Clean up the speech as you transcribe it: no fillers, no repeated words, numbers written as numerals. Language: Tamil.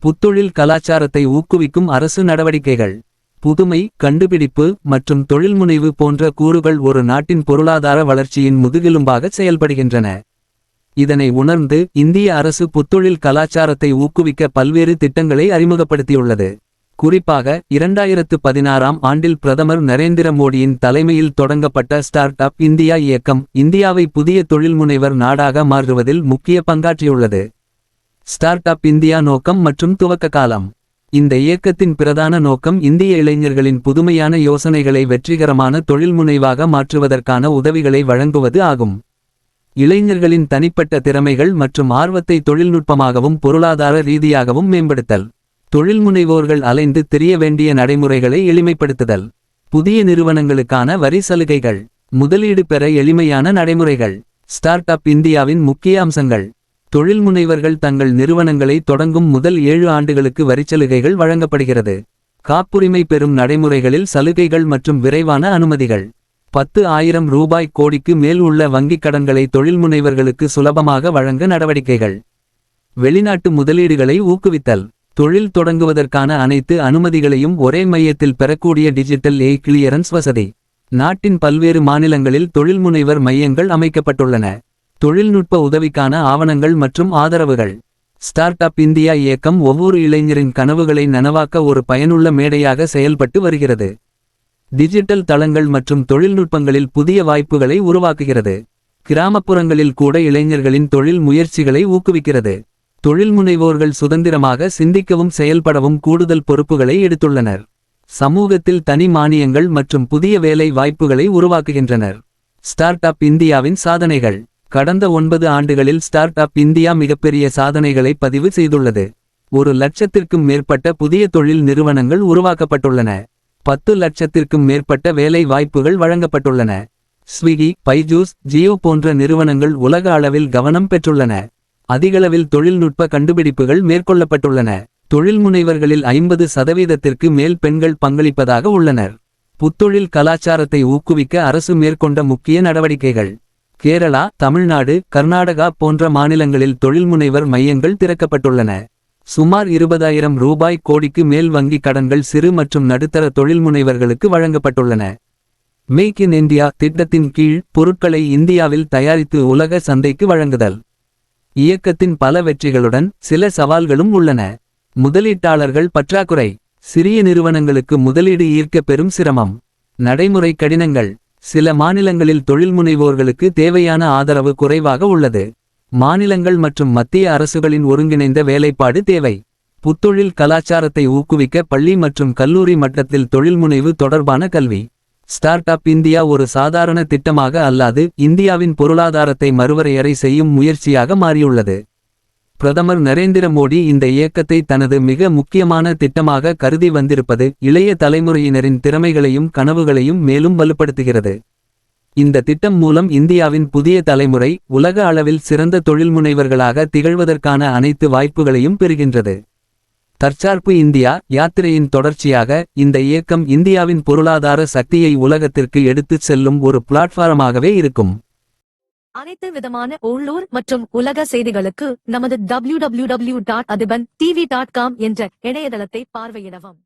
புத்தொழில் கலாச்சாரத்தை ஊக்குவிக்கும் அரசு நடவடிக்கைகள். புதுமை, கண்டுபிடிப்பு மற்றும் தொழில்முனைவு போன்ற கூறுகள் ஒரு நாட்டின் பொருளாதார வளர்ச்சியின் முதுகெலும்பாக செயல்படுகின்றன. இதனை உணர்ந்து இந்திய அரசு புத்தொழில் கலாச்சாரத்தை ஊக்குவிக்க பல்வேறு திட்டங்களை அறிமுகப்படுத்தியுள்ளது. குறிப்பாக 2016ஆம் ஆண்டில் பிரதமர் நரேந்திர மோடியின் தலைமையில் தொடங்கப்பட்ட ஸ்டார்ட் அப் இந்தியா இயக்கம் இந்தியாவை புதிய தொழில்முனைவர் நாடாக மாற்றுவதில் முக்கிய பங்காற்றியுள்ளது. ஸ்டார்ட் அப் இந்தியா நோக்கம் மற்றும் துவக்க காலம். இந்த இயக்கத்தின் பிரதான நோக்கம் இந்திய இளைஞர்களின் புதுமையான யோசனைகளை வெற்றிகரமான தொழில்முனைவாக மாற்றுவதற்கான உதவிகளை வழங்குவது ஆகும். இளைஞர்களின் தனிப்பட்ட திறமைகள் மற்றும் ஆர்வத்தை தொழில்நுட்பமாகவும் பொருளாதார ரீதியாகவும் மேம்படுத்தல். தொழில்முனைவோர்கள் அலைந்து திரிய வேண்டிய நடைமுறைகளை எளிமைப்படுத்துதல். புதிய நிறுவனங்களுக்கான வரி சலுகைகள். முதலீடு பெற எளிமையான நடைமுறைகள். ஸ்டார்ட் அப் இந்தியாவின் முக்கிய அம்சங்கள். தொழில்முனைவர்கள் தங்கள் நிறுவனங்களை தொடங்கும் முதல் 7 ஆண்டுகளுக்கு வரிச்சலுகைகள் வழங்கப்படுகிறது. காப்புரிமை பெறும் நடைமுறைகளில் சலுகைகள் மற்றும் விரைவான அனுமதிகள். 10,000 கோடிக்கு மேல் உள்ள வங்கிக் கடன்களை தொழில்முனைவர்களுக்கு சுலபமாக வழங்க நடவடிக்கைகள். வெளிநாட்டு முதலீடுகளை ஊக்குவித்தல். தொழில் தொடங்குவதற்கான அனைத்து அனுமதிகளையும் ஒரே மையத்தில் பெறக்கூடிய டிஜிட்டல் கிளியரன்ஸ் வசதி. நாட்டின் பல்வேறு மாநிலங்களில் தொழில்முனைவர் மையங்கள் அமைக்கப்பட்டுள்ளன. தொழில்நுட்ப உதவிக்கான ஆவணங்கள் மற்றும் ஆதரவுகள். ஸ்டார்ட் அப் இந்தியா இயக்கம் ஒவ்வொரு இளைஞரின் கனவுகளை நனவாக்க ஒரு பயனுள்ள மேடையாக செயல்பட்டு வருகிறது. டிஜிட்டல் தளங்கள் மற்றும் தொழில்நுட்பங்களில் புதிய வாய்ப்புகளை உருவாக்குகிறது. கிராமப்புறங்களில் கூட இளைஞர்களின் தொழில் முயற்சிகளை ஊக்குவிக்கிறது. தொழில்முனைவோர்கள் சுதந்திரமாக சிந்திக்கவும் செயல்படவும் கூடுதல் பொறுப்புகளை எடுத்துள்ளனர். சமூகத்தில் தனி மானியங்கள் மற்றும் புதிய வேலை வாய்ப்புகளை உருவாக்குகின்றனர். ஸ்டார்ட் அப் இந்தியாவின் சாதனைகள். கடந்த 9 ஆண்டுகளில் ஸ்டார்ட் அப் இந்தியா மிகப்பெரிய சாதனைகளை பதிவு செய்துள்ளது. 1,00,000க்கும் மேற்பட்ட புதிய தொழில் நிறுவனங்கள் உருவாக்கப்பட்டுள்ளன. 10 லட்சத்திற்கும் மேற்பட்ட வேலை வாய்ப்புகள் வழங்கப்பட்டுள்ளன. ஸ்விக்கி, பைஜூஸ், ஜியோ போன்ற நிறுவனங்கள் உலக அளவில் கவனம் பெற்றுள்ளன. அதிகளவில் தொழில்நுட்ப கண்டுபிடிப்புகள் மேற்கொள்ளப்பட்டுள்ளன. தொழில்முனைவர்களில் 50%த்திற்கு மேல் பெண்கள் பங்களிப்பதாக உள்ளனர். புத்தொழில் கலாச்சாரத்தை ஊக்குவிக்க அரசு மேற்கொண்ட முக்கிய நடவடிக்கைகள். கேரளா, தமிழ்நாடு, கர்நாடகா போன்ற மாநிலங்களில் தொழில்முனைவர் மையங்கள் திறக்கப்பட்டுள்ளன. சுமார் 20,000 கோடிக்கு மேல் வங்கிக் கடன்கள் சிறு மற்றும் நடுத்தர தொழில்முனைவர்களுக்கு வழங்கப்பட்டுள்ளன. மேக் இன் இந்தியா திட்டத்தின் கீழ் பொருட்களை இந்தியாவில் தயாரித்து உலக சந்தைக்கு வழங்குதல். இயக்கத்தின் பல வெற்றிகளுடன் சில சவால்களும் உள்ளன. முதலீட்டாளர்கள் பற்றாக்குறை. சிறிய நிறுவனங்களுக்கு முதலீடு ஈர்க்க பெரும் சிரமம். நடைமுறை கடினங்கள். சில மாநிலங்களில் தொழில்முனைவோர்களுக்கு தேவையான ஆதரவு குறைவாக உள்ளது. மாநிலங்கள் மற்றும் மத்திய அரசுகளின் ஒருங்கிணைந்த வேலைப்பாடு தேவை. புத்தொழில் கலாச்சாரத்தை ஊக்குவிக்க பள்ளி மற்றும் கல்லூரி மட்டத்தில் தொழில்முனைவு தொடர்பான கல்வி. ஸ்டார்ட் அப் இந்தியா ஒரு சாதாரண திட்டமாக அல்லாது இந்தியாவின் பொருளாதாரத்தை மறுவரையறை செய்யும் முயற்சியாக மாறியுள்ளது. பிரதமர் நரேந்திர மோடி இந்த இயக்கத்தை தனது மிக முக்கியமான திட்டமாக கருதி வந்திருப்பது இளைய தலைமுறையினரின் திறமைகளையும் கனவுகளையும் மேலும் வலுப்படுத்துகிறது. இந்த திட்டம் மூலம் இந்தியாவின் புதிய தலைமுறை உலக அளவில் சிறந்த தொழில்முனைவர்களாக திகழ்வதற்கான அனைத்து வாய்ப்புகளையும் பெறுகின்றது. தற்சார்பு இந்தியா யாத்திரையின் தொடர்ச்சியாக இந்த இயக்கம் இந்தியாவின் பொருளாதார சக்தியை உலகத்திற்கு எடுத்துச் செல்லும் ஒரு பிளாட்ஃபாரமாகவே இருக்கும். அனைத்து விதமான உள்ளூர் மற்றும் உலக செய்திகளுக்கு நமது www.adibantv.com என்ற இணையதளத்தை பார்வையிடவும்.